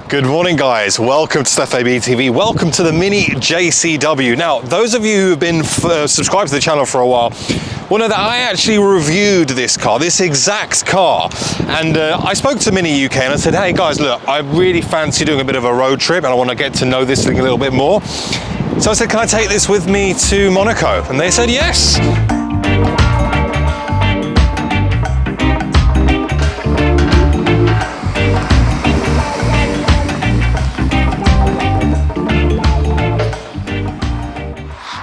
Good morning, guys. Welcome to Stef ABtv. Welcome to the Mini JCW. Now, those of you who have been subscribed to the channel for a while will know that I actually reviewed this car, this exact car. And I spoke to Mini UK and I said, hey guys, look, I really fancy doing a bit of a road trip and I want to get to know this thing a little bit more. So I said, can I take this with me to Monaco? And they said, yes.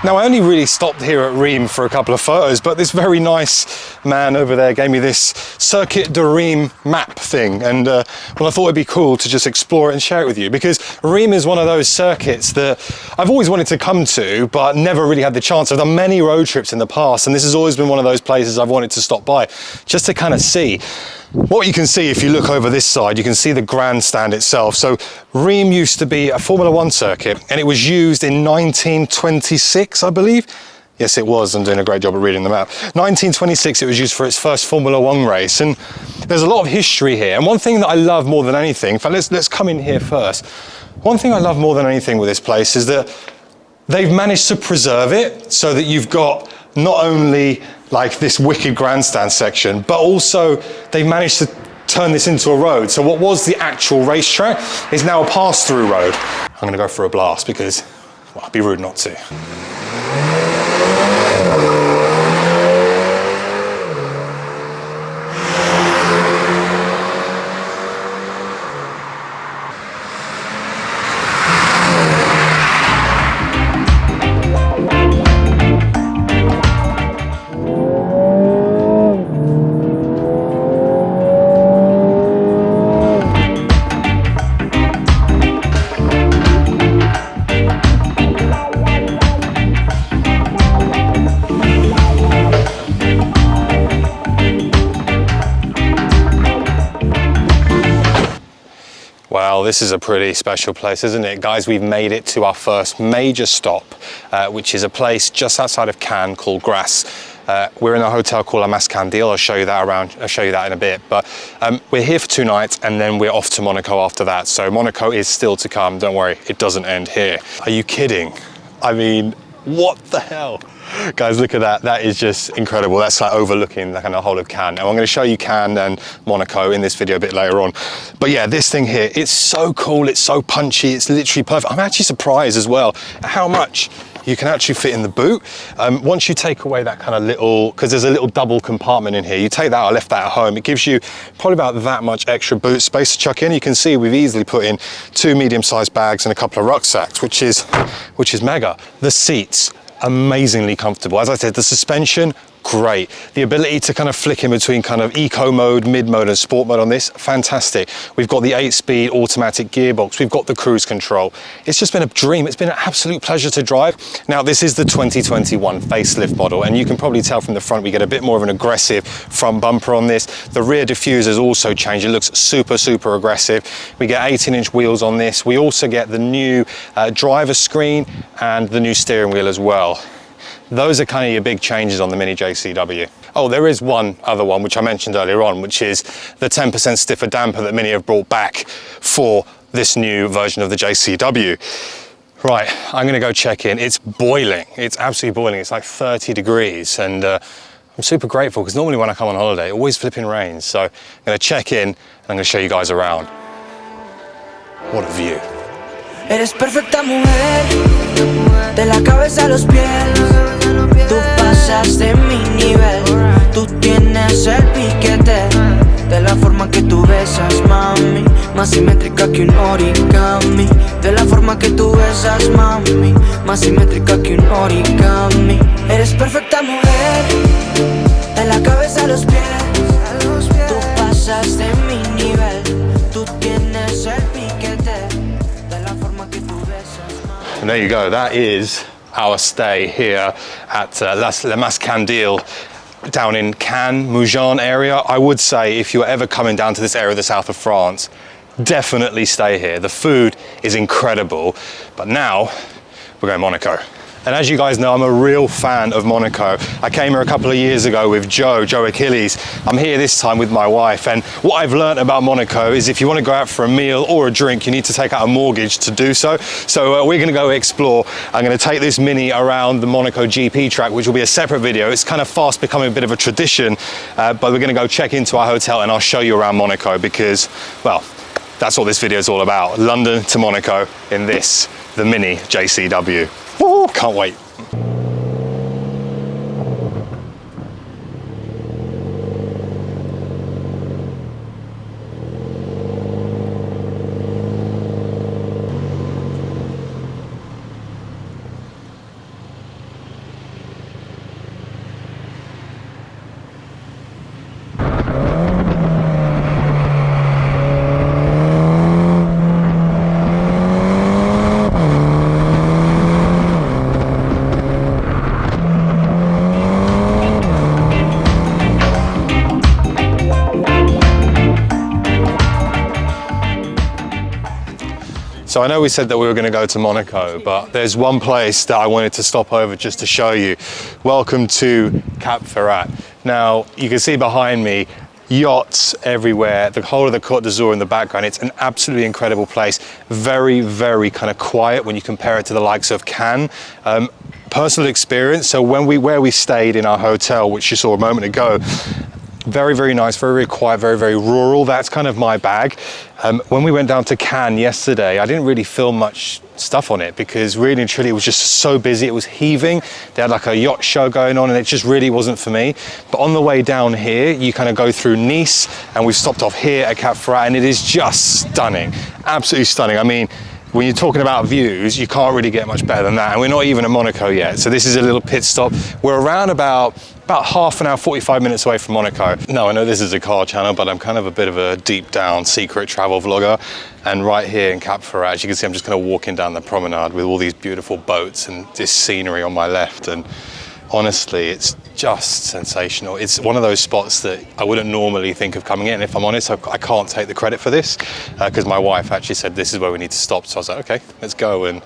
Now, I only really stopped here at Reims for a couple of photos, but this very nice man over there gave me this Circuit de Reims map thing. And well, I thought it'd be cool to just explore it and share it with you, because Reims is one of those circuits that I've always wanted to come to, but never really had the chance. I've done many road trips in the past, and this has always been one of those places I've wanted to stop by, just to kind of see. What you can see if you look over this side, you can see the grandstand itself. So Reims used to be a Formula One circuit, and it was used in 1926, I believe. Yes, it was. I'm doing a great job at reading the map. 1926, it was used for its first Formula One race, and there's a lot of history here. And one thing that I love more than anything, in fact, let's come in here first. One thing I love more than anything with this place is that they've managed to preserve it so that you've got not only like this wicked grandstand section, but also they've managed to turn this into a road. So what was the actual racetrack is now a pass-through road. I'm gonna go for a blast because, well, it'd be rude not to. Well, this is a pretty special place, isn't it? Guys, we've made it to our first major stop, which is a place just outside of Cannes called Grasse. We're in a hotel called La Mascandile. I'll show you that around. I'll show you that in a bit. But we're here for 2 nights, and then we're off to Monaco after that. So Monaco is still to come. Don't worry, it doesn't end here. Are you kidding? I mean, what the hell? Guys, look at that. That is just incredible. That's like overlooking the kind of whole of Cannes. And I'm going to show you Cannes and Monaco in this video a bit later on. But yeah, this thing here, it's so cool. It's so punchy. It's literally perfect. I'm actually surprised as well at how much you can actually fit in the boot. Once you take away that kind of little, because there's a little double compartment in here, you take that, I left that at home, it gives you probably about that much extra boot space to chuck in. You can see we've easily put in 2 medium-sized bags and a couple of rucksacks, which is mega. The seats, amazingly comfortable. As I said, the suspension, great. The ability to kind of flick in between kind of eco mode, mid mode and sport mode on this, fantastic. We've got the 8-speed automatic gearbox. We've got the cruise control. It's just been a dream. It's been an absolute pleasure to drive. Now, this is the 2021 facelift model, and you can probably tell from the front, we get a bit more of an aggressive front bumper on this. The rear diffuser's also changed. It looks super, super aggressive. We get 18-inch wheels on this. We also get the new driver screen and the new steering wheel as well. Those are kind of your big changes on the Mini JCW. Oh, there is one other one, which I mentioned earlier on, which is the 10% stiffer damper that Mini have brought back for this new version of the JCW. Right, I'm gonna go check in. It's boiling, it's absolutely boiling. It's like 30 degrees, and I'm super grateful, because normally when I come on holiday, it always flipping rains. So I'm gonna check in, and I'm gonna show you guys around. What a view. Eres perfecta mujer, de la cabeza a los pies. Tú pasas de mi nivel, tú tienes el piquete. De la forma que tú besas, mami, más simétrica que un origami. De la forma que tú besas, mami, más simétrica que un origami. Eres perfecta mujer, de la cabeza a los pies. Tú pasas de mi nivel, tú tienes el piquete. And there you go, that is our stay here at La Mascandile down in Cannes, Mougins area. I would say if you're ever coming down to this area of the south of France, definitely stay here. The food is incredible, but now we're going to Monaco. And as you guys know, I'm a real fan of Monaco. I came here a couple of years ago with Joe Achilles. I'm here this time with my wife, and what I've learned about Monaco is if you want to go out for a meal or a drink, you need to take out a mortgage to do so. So we're going to go explore. I'm going to take this Mini around the Monaco GP track, which will be a separate video. It's kind of fast becoming a bit of a tradition, but we're going to go check into our hotel and I'll show you around Monaco because, well, that's what this video is all about. London to Monaco in this, the Mini JCW. Woo, can't wait. So I know we said that we were going to go to Monaco, but there's one place that I wanted to stop over just to show you. Welcome to Cap Ferrat. Now, you can see behind me, yachts everywhere, the whole of the Côte d'Azur in the background. It's an absolutely incredible place. Very, very kind of quiet when you compare it to the likes of Cannes. Personal experience, so where we stayed in our hotel, which you saw a moment ago, very, very nice, very, very quiet, very, very rural. That's kind of my bag. When we went down to Cannes yesterday, I didn't really film much stuff on it because really and truly it was just so busy. It was heaving. They had like a yacht show going on and it just really wasn't for me. But on the way down here, you kind of go through Nice and we've stopped off here at Cap Ferrat and it is just stunning, absolutely stunning. I mean, when you're talking about views, you can't really get much better than that. And we're not even at Monaco yet. So this is a little pit stop. We're around about half an hour, 45 minutes away from Monaco. Now, I know this is a car channel, but I'm kind of a bit of a deep down secret travel vlogger. And right here in Cap Ferrat, as you can see, I'm just kind of walking down the promenade with all these beautiful boats and this scenery on my left. And honestly, it's just sensational. It's one of those spots that I wouldn't normally think of coming in. If I'm honest, I can't take the credit for this because my wife actually said this is where we need to stop. So I was like, okay, let's go. And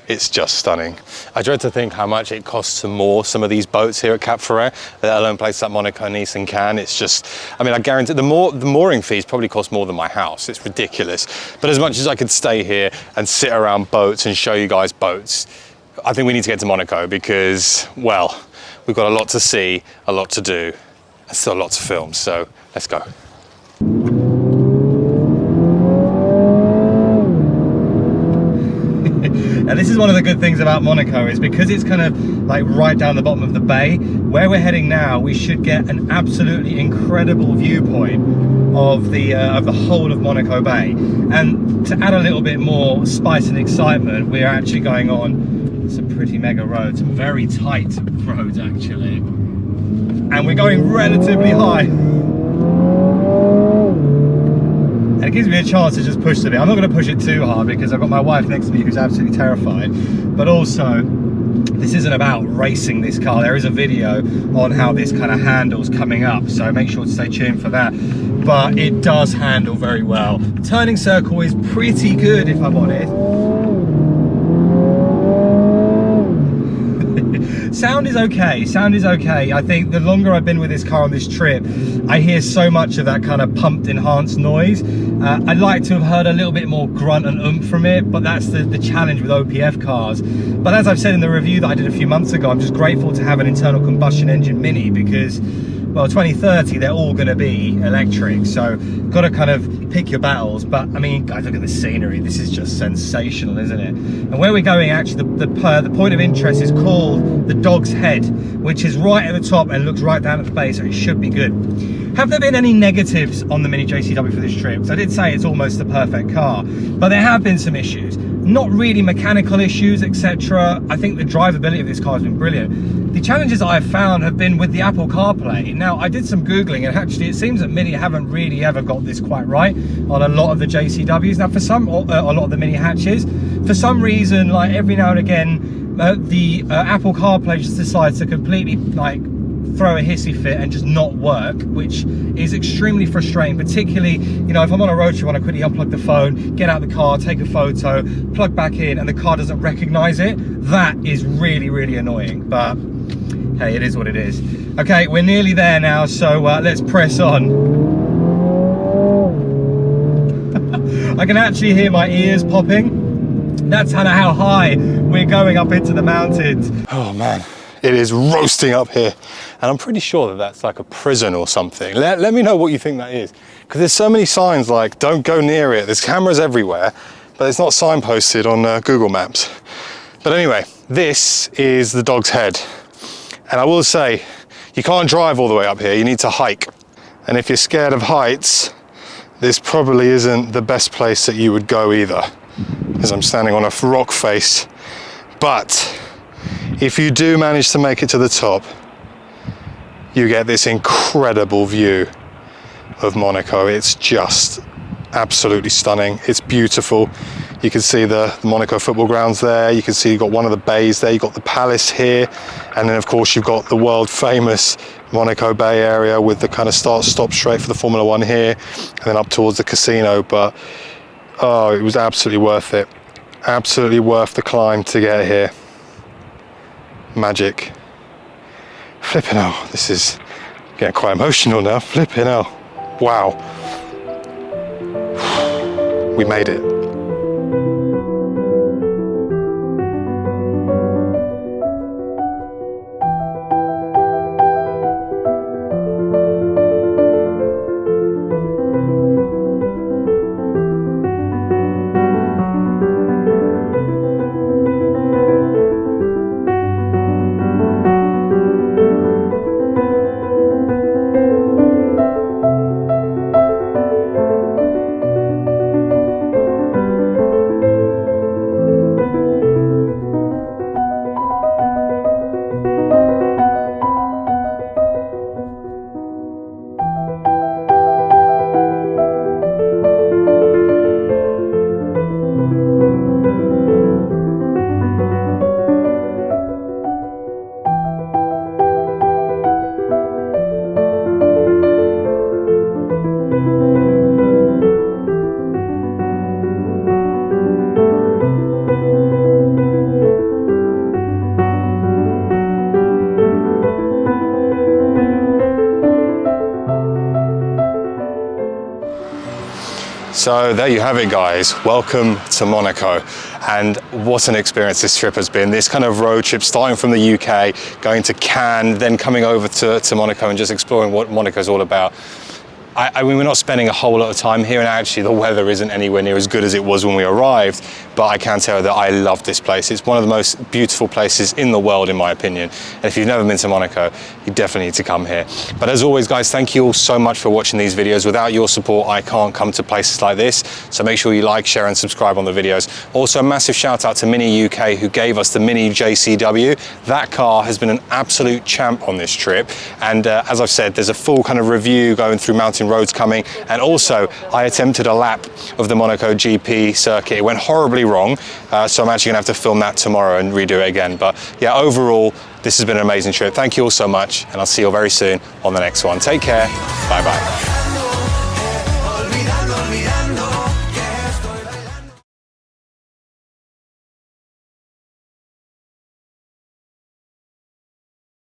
it's just stunning. I dread to think how much it costs to moor some of these boats here at Cap Ferrat, let alone places like Monaco, Nice and Cannes. It's just, I mean, I guarantee the mooring fees probably cost more than my house. It's ridiculous. But as much as I could stay here and sit around boats and show you guys boats, I think we need to get to Monaco because, well, we've got a lot to see, a lot to do, and still a lot to film. So let's go. Now this is one of the good things about Monaco is because it's kind of like right down the bottom of the bay. Where we're heading now, we should get an absolutely incredible viewpoint of the whole of Monaco Bay. And to add a little bit more spice and excitement, we're actually going on some pretty mega roads, some very tight roads actually. And we're going relatively high. And it gives me a chance to just push a bit. I'm not going to push it too hard because I've got my wife next to me who's absolutely terrified. But also, this isn't about racing this car. There is a video on how this kind of handles coming up, so make sure to stay tuned for that. But it does handle very well. Turning circle is pretty good, if I'm honest. Sound is okay, sound is okay. I think the longer I've been with this car on this trip, I hear so much of that kind of pumped enhanced noise. I'd like to have heard a little bit more grunt and oomph from it, but that's the challenge with OPF cars. But as I've said in the review that I did a few months ago, I'm just grateful to have an internal combustion engine Mini because, well, 2030, they're all gonna be electric. So got to kind of pick your battles. But I mean, guys, look at the scenery. This is just sensational, isn't it? And where we're going, actually, the point of interest is called the Dog's Head, which is right at the top and looks right down at the base, so it should be good. Have there been any negatives on the Mini JCW for this trip? Because I did say it's almost the perfect car, but there have been some issues. Not really mechanical issues, etc. I think the drivability of this car has been brilliant. The challenges I've found have been with the Apple CarPlay. Now, I did some Googling and actually it seems that Mini haven't really ever got this quite right on a lot of the JCWs. Now, for some, a lot of the Mini hatches, for some reason, like every now and again, the Apple CarPlay just decides to completely like throw a hissy fit and just not work, which is extremely frustrating, particularly, you know, if I'm on a road trip and I quickly unplug the phone, get out the car, take a photo, plug back in, and the car doesn't recognize it. That is really, really annoying, but hey, it is what it is. Okay, we're nearly there now, so let's press on. I can actually hear my ears popping. That's kind of how high we're going up into the mountains. Oh man, it is roasting up here. And I'm pretty sure that that's like a prison or something. Let me know what you think that is. Because there's so many signs like, don't go near it. There's cameras everywhere, but it's not signposted on Google Maps. But anyway, this is the Dog's Head. And I will say, you can't drive all the way up here, you need to hike. And if you're scared of heights, this probably isn't the best place that you would go either, because I'm standing on a rock face. But if you do manage to make it to the top, you get this incredible view of Monaco. It's just absolutely stunning. It's beautiful. You can see the Monaco football grounds there. You can see you've got one of the bays there. You've got the palace here. And then of course you've got the world famous Monaco Bay area with the kind of stop straight for the Formula One here, and then up towards the casino. But oh, it was absolutely worth it. Absolutely worth the climb to get here. Magic. Flipping hell, this is getting quite emotional now. Flipping hell. Wow. We made it. So there you have it, guys. Welcome to Monaco. And what an experience this trip has been. This kind of road trip, starting from the UK, going to Cannes, then coming over to Monaco and just exploring what Monaco's all about. I mean, we're not spending a whole lot of time here, and actually the weather isn't anywhere near as good as it was when we arrived, but I can tell you that I love this place. It's one of the most beautiful places in the world, in my opinion. And if you've never been to Monaco, you definitely need to come here. But as always, guys, thank you all so much for watching these videos. Without your support, I can't come to places like this. So make sure you like, share, and subscribe on the videos. Also, a massive shout out to Mini UK, who gave us the Mini JCW. That car has been an absolute champ on this trip. And as I've said, there's a full kind of review going through mountain roads coming, and also I attempted a lap of the Monaco GP circuit. It went horribly wrong, so I'm actually gonna have to film that tomorrow and redo it again. But yeah, overall, this has been an amazing trip. Thank you all so much, and I'll see you all very soon on the next one. Take care. Bye bye.